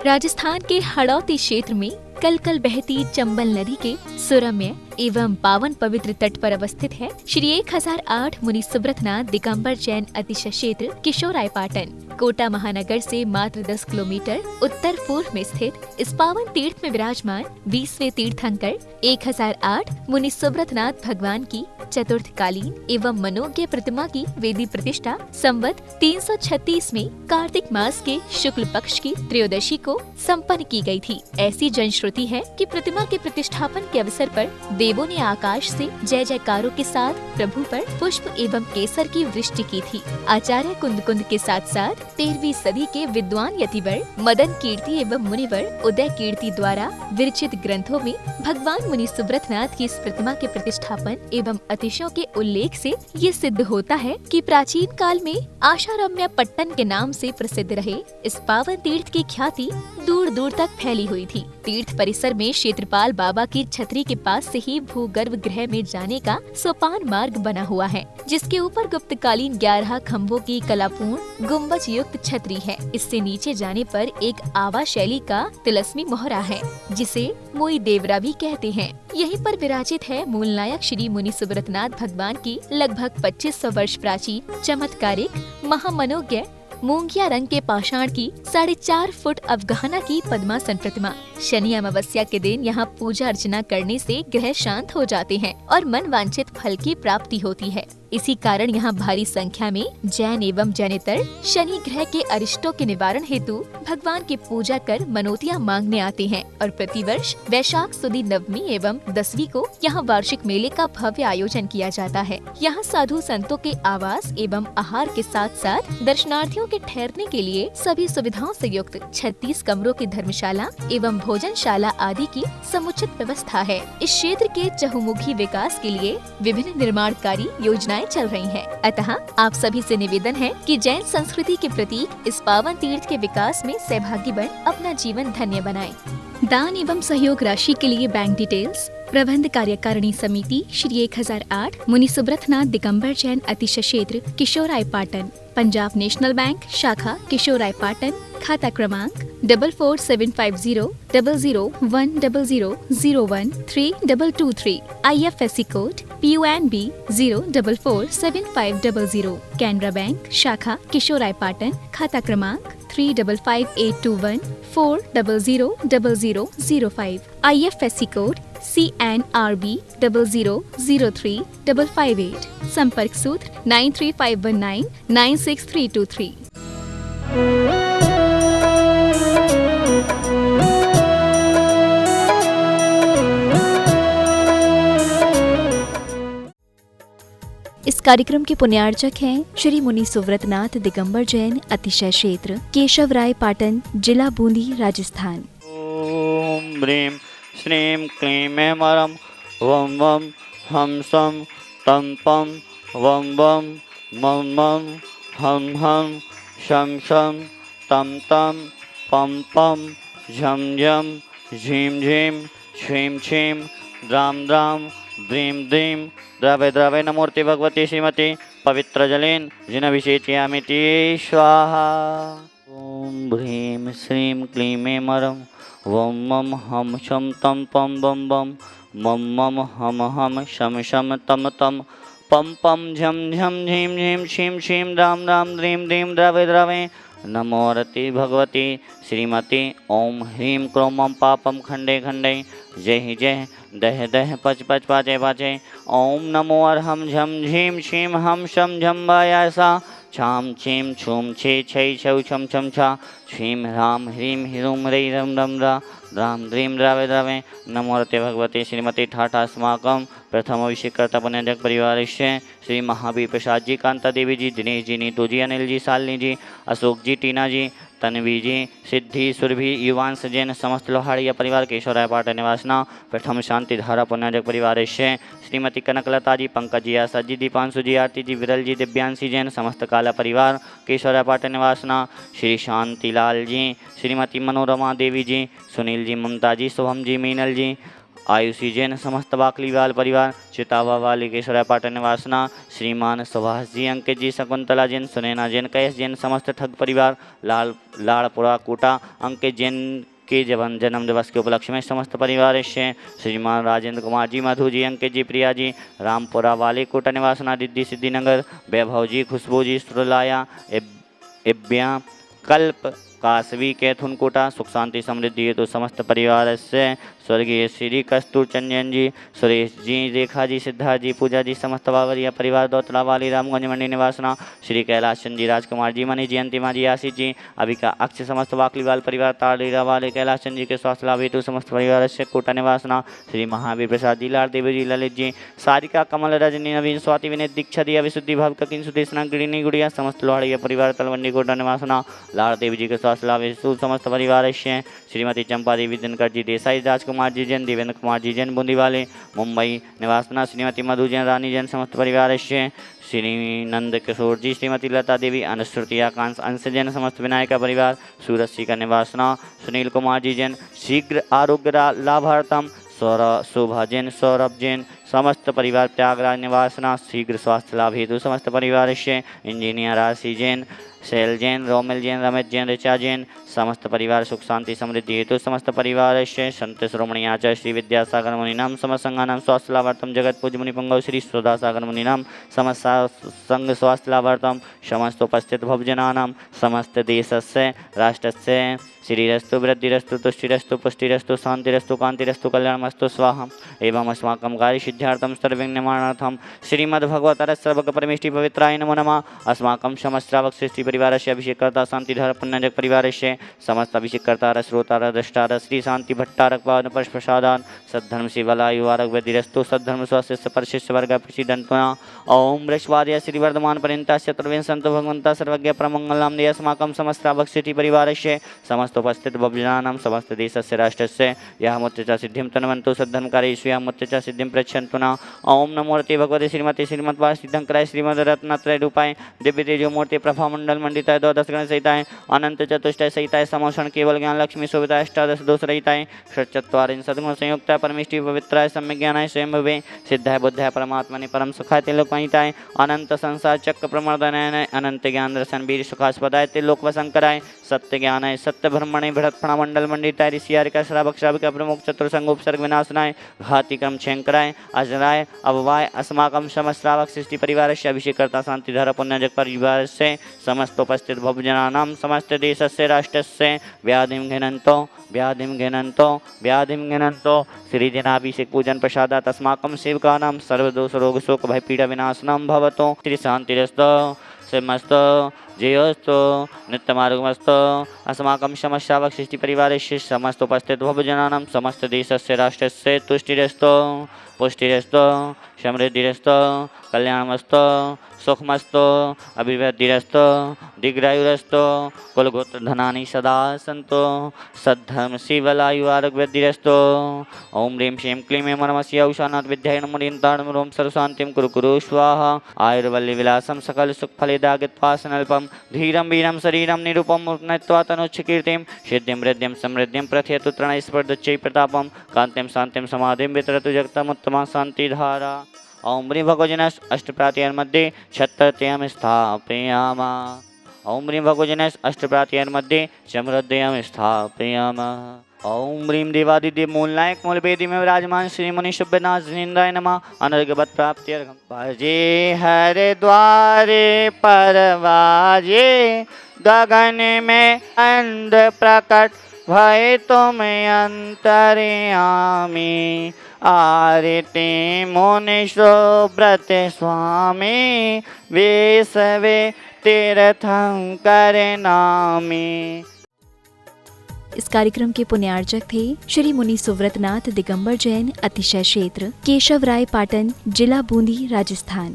राजस्थान के हड़ौती क्षेत्र में कल कल बहती चंबल नदी के सुरम्य एवं पावन पवित्र तट पर अवस्थित है श्री 1008 मुनि सुब्रतनाथ दिगंबर जैन अतिशय क्षेत्र किशोरायपाटन। कोटा महानगर से मात्र 10 किलोमीटर उत्तर पूर्व में स्थित इस पावन तीर्थ में विराजमान 20वें तीर्थंकर 1008 मुनि सुब्रतनाथ भगवान की चतुर्थकालीन एवं मनोज्ञ प्रतिमा की वेदी प्रतिष्ठा संवत 336 में कार्तिक मास के शुक्ल पक्ष की त्रयोदशी को संपन्न की गई थी। ऐसी जनश्रुति है कि प्रतिमा के प्रतिष्ठापन के अवसर पर देवों ने आकाश से जय जयकारों के साथ प्रभु पर पुष्प एवं केसर की वृष्टि की थी। आचार्य कुंद के साथ साथ 13वीं सदी के विद्वान यतिवर मदन कीर्ति एवं मुनिवर उदय कीर्ति द्वारा विरचित ग्रंथों में भगवान मुनि सुब्रतनाथ की इस प्रतिमा के प्रतिष्ठापन एवं अतिशयों के उल्लेख से ये सिद्ध होता है कि प्राचीन काल में आशारम्य पट्टन के नाम से प्रसिद्ध रहे इस पावन तीर्थ की ख्याति दूर दूर तक फैली हुई थी। तीर्थ परिसर में क्षेत्रपाल बाबा की छतरी के पास से ही भूगर्भ गृह में जाने का सोपान मार्ग बना हुआ है, जिसके ऊपर गुप्तकालीन 11 खम्भों की कलापूर्ण गुम्बज युक्त छतरी है। इससे नीचे जाने पर एक आवा शैली का तिलस्मी मोहरा है, जिसे मोई देवरा भी कहते हैं। यहीं पर विराजित है मूल नायक श्री मुनि सुब्रतनाथ भगवान की लगभग 2500 वर्ष प्राचीन चमत्कारिक महामनोज्ञ मूंगिया रंग के पाषाण की 4.5 फुट अवगाहना की पद्मासन प्रतिमा। शनि अमावस्या के दिन यहाँ पूजा अर्चना करने से ग्रह शांत हो जाते हैं और मन वांछित फल की प्राप्ति होती है। इसी कारण यहाँ भारी संख्या में जैन एवं जैनेतर शनि ग्रह के अरिष्टों के निवारण हेतु भगवान की पूजा कर मनोतियाँ मांगने आते हैं और प्रतिवर्ष वैशाख सुदी नवमी एवं 10वीं को यहाँ वार्षिक मेले का भव्य आयोजन किया जाता है। यहाँ साधु संतों के आवास एवं आहार के साथ साथ दर्शनार्थियों के ठहरने के लिए सभी सुविधाओं से युक्त 36 कमरों की धर्मशाला एवं भोजनशाला आदि की समुचित व्यवस्था है। इस क्षेत्र के चहुमुखी विकास के लिए विभिन्न निर्माणकारी योजनाएं चल रही हैं। अतः आप सभी से निवेदन है कि जैन संस्कृति के प्रतीक इस पावन तीर्थ के विकास में सहभागी बन अपना जीवन धन्य बनाएं। दान एवं सहयोग राशि के लिए बैंक डिटेल्स प्रबंध कार्यकारिणी समिति श्री 1008 मुनि सुब्रतनाथ दिगंबर जैन अतिशय क्षेत्र किशोरायपाटन, पंजाब नेशनल बैंक शाखा किशोरायपाटन, खाता क्रमांक 4475000100013223, IFSC code PUNB 0447500, Canara bank शाखा किशोरायपाटन, खाता क्रमांक 358821400005, IFSC कोड CNRB 0003558, संपर्क सूत्र 9351996323। इस कार्यक्रम के पुण्यार्चक हैं श्री मुनि सुब्रतनाथ दिगंबर जैन अतिशय क्षेत्र केशवरायपाटन, जिला बूंदी, राजस्थान। ओम ब्रीम श्रीम क्लीम मरम वम वम हम सम तम पम वम वम मम मम हम हम शम शम तम तम पम पम झम झम झीम झीम छीम छीम द्राम द्राम द्रीम द्रीम द्रवे द्रवे नमूर्ति भगवती श्रीमती पवित्र जलेन जिनभिषेचयामिति स्वाहा। ओम ह्रीं श्रीं क्लीं मरं वम मम हम शम तम पम बम बम मम मम हम हम शम शम तम तम पम पम झम झम झीम झीम छीम छीम द्राम द्राम द्रीं द्रीं द्रवे द्रवे नमोरति भगवती श्रीमती ओम ह्रीं क्रोमं पापम खंडे खंडे जय जय दह दह पच पच पाचे पाचे ओम नमो अर्हम झम झीम छीम हम शम झम वायासा छाम छीम छूम छे छै छौ छम छम छा छीम ह्राम ह्रीं ह्रूम ह्रै रम रम रा द्राम द्रीं द्रावे द्रावे नमोरते भगवती श्रीमती ठाठा अस्माकं प्रथम अभिषेककर्ता पुण्यजक परिवारस्य श्री महावीर प्रसाद जी, कांता देवी जी, दिनेश जी, नीतू जी, अनिल जी, शालिनी जी, अशोक जी, टीना जी, तन्वी जी, सिद्धि सुरभि युवांश जैन समस्त लोहाड़िया परिवार केशवरायपाटन निवासना प्रथम शांति धारा पुण्यजक परिवार श्रीमती कनकलता जी, पंकज जी, आशा जी, दीपांशु जी, आरती जी, विरल जी, दिव्यांशी जैन समस्त काला परिवार केशवरायपाटन निवासना श्री शांतिलाल जी, श्रीमती मनोरमा देवी जी, सुनील जी, ममता जी, शुभम जी, मीनल जी, आयुषी जैन समस्त बाकलीवाल परिवार, चितावा वाली केशवराय पाटन निवासना, श्रीमान सुभाष जी, अंकित जी, शकुंतला जैन, सुनैना जैन, कैश जैन समस्त ठग परिवार, लाड़पुरा कोटा, अंकित जैन के जन्म दिवस के उपलक्ष्य में समस्त परिवार से श्रीमान राजेंद्र कुमार जी, मधु जी, अंकित जी, प्रिया जी, रामपुरा वाले कोटा निवासना, रिद्धि सिद्धिनगर, वैभव जी, खुशबू जी, सुरलाया, इब्या, कल्प, कासवी, कैथुन कोटा, सुख शांति समृद्धि हेतु समस्त परिवार से स्वर्गीय श्री कस्तूर चंदन जी, सुरेश जी, रेखा जी, सिद्धार्थ जी, पूजा जी, समस्त बावरिया परिवार, दौतला वाली, रामगंज मंडी निवासना, श्री कैलाश चंद जी, राजकुमार जी, मनी जी, अंतिमा जी, आशीष जी, अभिका अक्ष समस्त वाकलीवाल परिवार, तारीरा वाले कैलाश चंद जी के स्वास्थ्य लाभ हेतु समस्त परिवार से कोटा निवासना, श्री महावीर प्रसाद जी, लाल देवी जी, ललित जी, सारिका, कमल, रजनी, नवीन, स्वाति, विनीत, दीक्षा दिया, विशुद्धि भाव, ककिन, सुदेशना, गिरिनी, गुड़िया, समस्त लोहाड़िया परिवार, तलवंडी कोटा निवासना, लाल देवी जी के स्वास्थ्य लाभ हेतु समस्त परिवार से श्रीमती चंपा देवी, दिनकर जी, देसाई, राजकुमार जी जैन, देवेंद्र कुमार जी जैन, बूंदी वाले मुंबई निवासना, श्रीमती मधु जैन, रानी जैन समस्त परिवार से श्री नंद किशोर जी, श्रीमती लता देवी, अनुश्रुति, आकांक्ष, अंश जैन समस्त विनायका परिवार, सूरज सी का निवासना, सुनील कुमार जी जैन, शीघ्र आरोग्य लाभार्थम, शोभा जैन, सौरभ जैन समस्त परिवार, त्यागराज निवासना, शीघ्र स्वास्थ्य लाभ हेतु समस्त परिवार से इंजीनियर राशि जैन, शैल जैन, रोमिल जैन, रमेश जैन, ऋचा जैन समस्त परिवार, सुख शांति समृद्धि हेतु समस्त परिवार से संत श्रोमणी आचार्य श्री विद्यासागर मुनिनाम समस्त संघानाम स्वास्थ्य लाभार्थम, जगत पूज्य मुनि पुंगव श्री सुधासागर मुनिनाम समस्त संघ स्वास्थ्य लाभार्थम, समस्त उपस्थित भवजनानाम समस्त देशस्य राष्ट्रस्य श्रीरस्तु वृद्धिरस्तु तुष्टिरस्तु पुष्टिरस्तु शांतिरस्तु कांतिरस्तु कल्याणमस्तु स्वाहा एवं अस्माकं कार्य सिद्ध्यार्थम सर्वज्ञमाणार्थम श्रीमद्भगवतः सर्वज्ञ परमेष्टि पवित्राय नमो नमः। अस्माकं समस्त्रावक सृष्टि परिवारस्य अभिषेककर्ता शांतिधर पुण्यजक परिवारस्य समस्त अभिषेककर्ता श्रोता दृष्टा श्री शांति भट्टारक पावन प्रसादान सद्धर्म शिवलायु आरोग्य वृद्धिरस्तु सद्धर्म स्वास्थ्य परशिष्य वर्ग प्रसिद्धंतुना ओम वृषवादय श्री वर्धमान पर्यंता चतुर्विंशंतो भगवंता सर्वज्ञ प्रमंगलम दे अस्माकं समस्त्रावक सृष्टि परिवारस्य समस्त उपस्थित भवजनानां समस्त देशस्य राष्ट्रस्य यः मुत्तचा सिद्धिं तन्वन्तु सद्धर्मकारेषु यः मुत्तचा सिद्धिं प्रयच्छन्तु न ओम नमोर्ते भगवते श्रीमते श्रीमद्वार सिद्धंकराय श्रीमद रत्नत्रय रूपाय दिव्य तेजो मूर्ति प्रभा मंडल मंडिताय द्वादश गण सहिताय अनंत चतुष्टय सहिताय समोषण केवल ज्ञान लक्ष्मी शोभिताय अष्टादश दोष रहिताय षट्चत्वारिंशत् सद्गुण संयुक्ताय परमेष्टि पवित्राय सम्यक ज्ञानाय स्वयं भवे सिद्धाय बुद्धाय परमात्मने परम सुखाय त्रिलोकमहिताय अनंत संसार चक्र प्रमर्दनाय अनंत ज्ञान दर्शन वीर सुखास्पदाय त्रिलोक वसंकराय सत्य ज्ञानाय सत्य ब्रह्मणे बृहत्फणा मंडल मंडिताय ऋषियारिका श्रावक श्राविका प्रमुख चतुर्संग उपसर्ग विनाशनाय घाति क्रम क्षयंकराय अजराय अववाय अस्माकं समस्त्रावक सृष्टि परिवारस्य अभिषेककर्ता शांतिधर पुण्यजक परिवारस्य समस्त उपस्थित भवजनानां समस्त देशस्य राष्ट्रस्य व्याधिं घ्नन्तो श्रीजनाभिषेक पूजन प्रसादात् अस्माकं सेवकानां सर्वदोष रोग शोक भय पीड़ा विनाशनं भवतु श्री शांतिरस्तु समस्तो जयोस्तु नित्यमार्गमस्तु अस्माकं समस्यावक सृष्टि परिवारस्य समस्त उपस्थित भवजनानां समस्त देशस्य राष्ट्रस्य तुष्टिरस्तु पुष्टिरस्तु समृद्धिरस्तु कल्याणमस्तु सुखमस्तु अभिवृद्धिरस्तु दीर्घायुरस्तु कुलगोत्र धनानि सदा सन्तु सद्धर्म शिवलायु आरोग्यवृद्धिरस्तु ओम ह्रीं श्रीं क्लीं ऐं नमस्य औषानाथ विद्याय नमोरियन्ताणमुरों सर्वशान्तिं कुरु स्वाहा आयुर्वल्ली विलासं सकल सुखफलेदागित्वासनल्पं धीरं वीरं शरीरं निरूपं मूर्तनत्वा तनोच्छकीर्तिं सिद्धिं वृद्धिं समृद्धिं प्रथयतु तृणस्पर्धच्चै प्रतापं कान्तिं शान्तिं समाधिं वितरतु जगतमुत्तमा शान्तिधारा ओम ह्रीं भगवजनस् अष्टप्रात्ययर्मध्ये क्षत्रत्यं स्थापयामः ओम ह्रीं भगवजनस् अष्टप्रात्ययर्मध्ये समृद्धयं स्थापयामः ओम ह्रीं देवादिदेव मूलनायक मूलवेदी में विराजमान श्री मुनि शुभनाथ निंदाय नमः अनर्गवत प्राप्त्यर्घं भजे हरिद्वारे परवाजे गगन में अंध प्रकट भय तुम अंतर्यामी आरती मुनिषो व्रत स्वामी वेसवे तीर्थंकर नामी। इस कार्यक्रम के पुण्यार्चक थे श्री मुनि सुव्रतनाथ दिगंबर जैन, अतिशय क्षेत्र केशव राय पाटन, जिला बूंदी, राजस्थान।